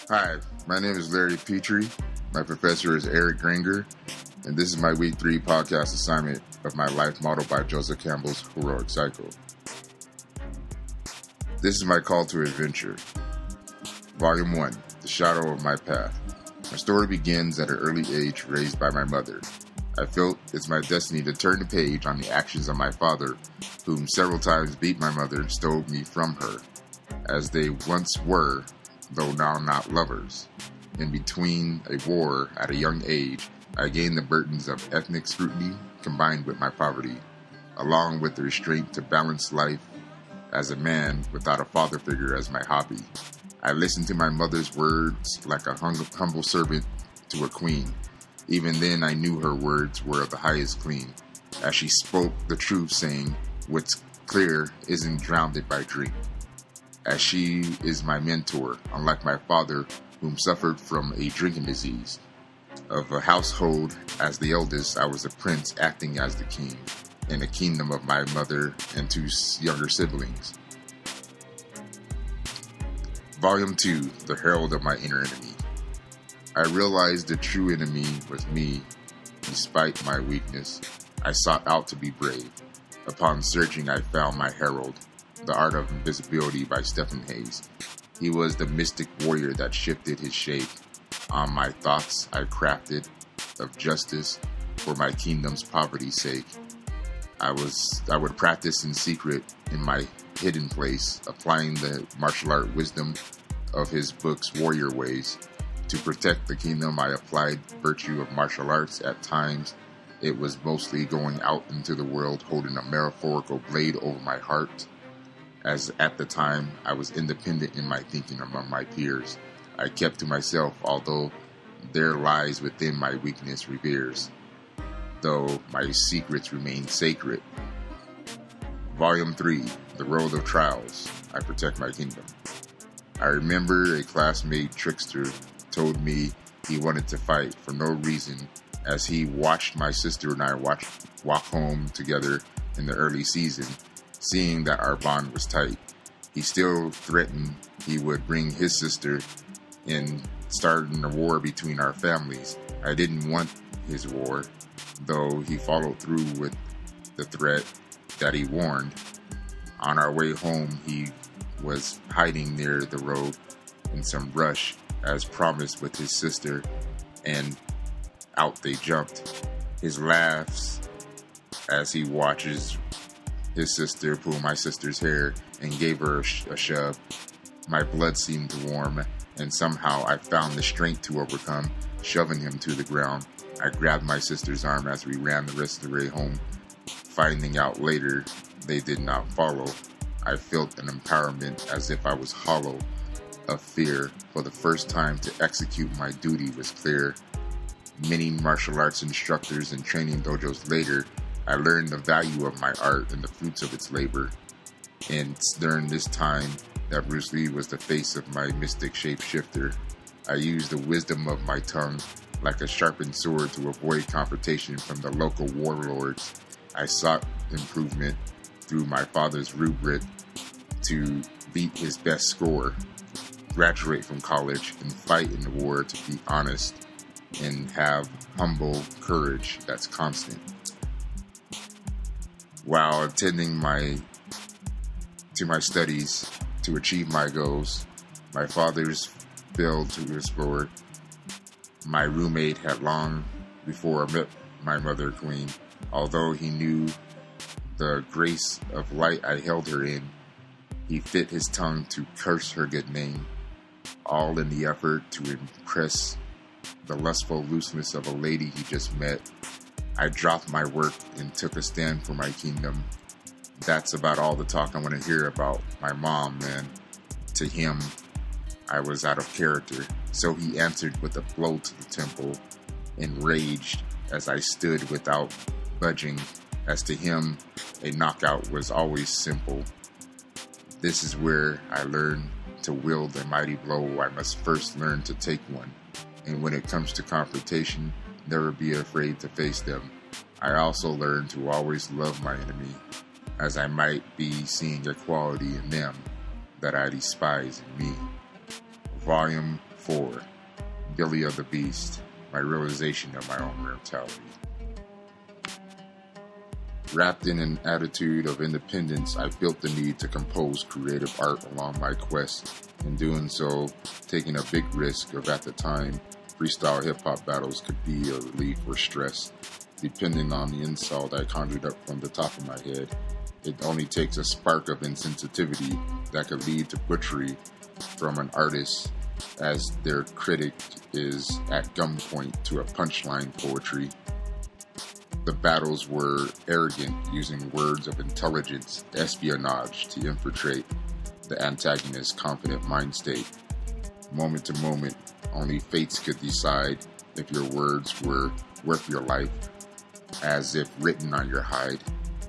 Hi, my name is Larry Petrie. My professor is Eric Granger, and this is my Week 3 podcast assignment of my life model by Joseph Campbell's Heroic Cycle. This is my call to adventure. Volume 1, The Shadow of My Path. My story begins at an early age raised by my mother. I felt it's my destiny to turn the page on the actions of my father, whom several times beat my mother and stole me from her, as they once were, though now not lovers. In between a war at a young age, I gained the burdens of ethnic scrutiny combined with my poverty, along with the restraint to balance life as a man without a father figure as my hobby. I listened to my mother's words like a humble servant to a queen. Even then, I knew her words were of the highest clean, as she spoke the truth, saying, "What's clear isn't drowned by drink." As she is my mentor, unlike my father, whom suffered from a drinking disease. Of a household, as the eldest, I was a prince acting as the king, in the kingdom of my mother and two younger siblings. Volume 2, The Herald of My Inner Enemy. I realized the true enemy was me. Despite my weakness, I sought out to be brave. Upon searching, I found my herald, The Art of Invisibility by Stephen Hayes. He was the mystic warrior that shifted his shape. On my thoughts I crafted of justice for my kingdom's poverty's sake. I would practice in secret in my hidden place, applying the martial art wisdom of his books Warrior Ways. To protect the kingdom, I applied virtue of martial arts. At times, it was mostly going out into the world holding a metaphorical blade over my heart, as at the time I was independent in my thinking among my peers. I kept to myself, although there lies within my weakness reveres, though my secrets remain sacred. Volume 3, The Road of Trials. I Protect My Kingdom. I remember a classmate trickster told me he wanted to fight for no reason, as he watched my sister and I walk home together in the early season, seeing that our bond was tight. He still threatened he would bring his sister in, starting a war between our families. I didn't want his war, though he followed through with the threat that he warned. On our way home, he was hiding near the road in some brush, as promised, with his sister, and out they jumped. His laughs as he watches his sister pull my sister's hair and gave her a shove. My blood seemed to warm, and somehow I found the strength to overcome, shoving him to the ground. I grabbed my sister's arm as we ran the rest of the way home, finding out later they did not follow. I felt an empowerment as if I was hollow of fear. For the first time, to execute my duty was clear. Many martial arts instructors and training dojos later, I learned the value of my art and the fruits of its labor. And during this time that Bruce Lee was the face of my mystic shapeshifter, I used the wisdom of my tongue like a sharpened sword to avoid confrontation from the local warlords. I sought improvement through my father's rubric to beat his best score, graduate from college, and fight in the war to be honest and have humble courage that's constant. While attending my studies to achieve my goals, my father's failed to explore. My roommate had long before met my mother queen. Although he knew the grace of light I held her in, he fit his tongue to curse her good name, all in the effort to impress the lustful looseness of a lady he just met. I dropped my work and took a stand for my kingdom. That's about all the talk I want to hear about my mom, man. To him, I was out of character, so he answered with a blow to the temple, enraged as I stood without budging. As to him, a knockout was always simple. This is where I learned to wield a mighty blow. I must first learn to take one. And when it comes to confrontation, never be afraid to face them. I also learned to always love my enemy, as I might be seeing a quality in them that I despise in me. Volume 4. Belly of the Beast, my realization of my own mortality. Wrapped in an attitude of independence, I felt the need to compose creative art along my quest. In doing so, taking a big risk of, at the time, freestyle hip-hop battles could be a relief or stress. Depending on the insult I conjured up from the top of my head, it only takes a spark of insensitivity that could lead to butchery from an artist as their critic is at gunpoint to a punchline poetry. The battles were arrogant, using words of intelligence, espionage to infiltrate the antagonist's confident mind state. Moment to moment, only fates could decide if your words were worth your life, as if written on your hide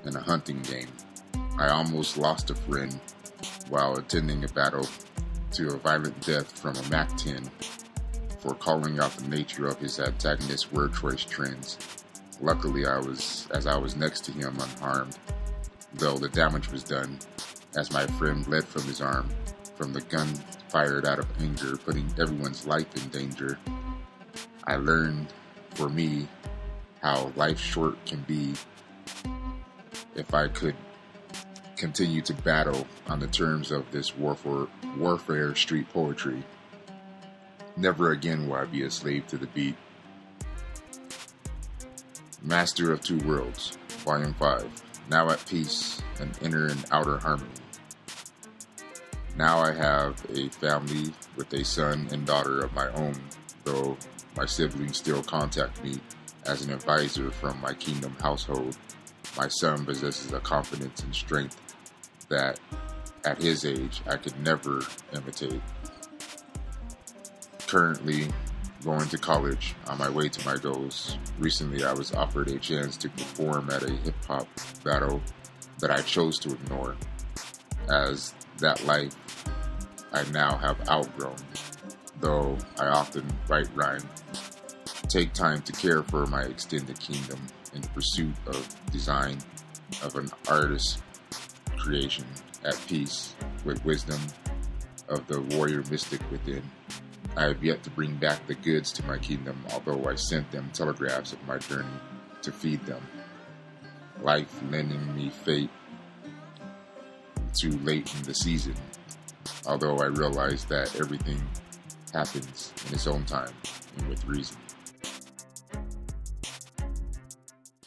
in a hunting game. I almost lost a friend while attending a battle to a violent death from a MAC-10 for calling out the nature of his antagonist's word choice trends. Luckily, I was next to him unharmed, though the damage was done, as my friend bled from his arm, from the gun fired out of anger, putting everyone's life in danger. I learned, for me, how life short can be if I could continue to battle on the terms of this warfare street poetry. Never again will I be a slave to the beat. Master of Two Worlds, Volume 5. Now at peace, an inner and outer harmony. Now I have a family with a son and daughter of my own, though my siblings still contact me as an advisor from my kingdom household. My son possesses a confidence and strength that, at his age, I could never imitate. Currently going to college, on my way to my goals. Recently, I was offered a chance to perform at a hip-hop battle that I chose to ignore, as that life I now have outgrown, though I often write rhyme. Take time to care for my extended kingdom in the pursuit of design of an artist's creation, at peace with wisdom of the warrior mystic within. I have yet to bring back the goods to my kingdom, although I sent them telegraphs of my journey to feed them. Life lending me fate too late in the season, although I realize that everything happens in its own time and with reason.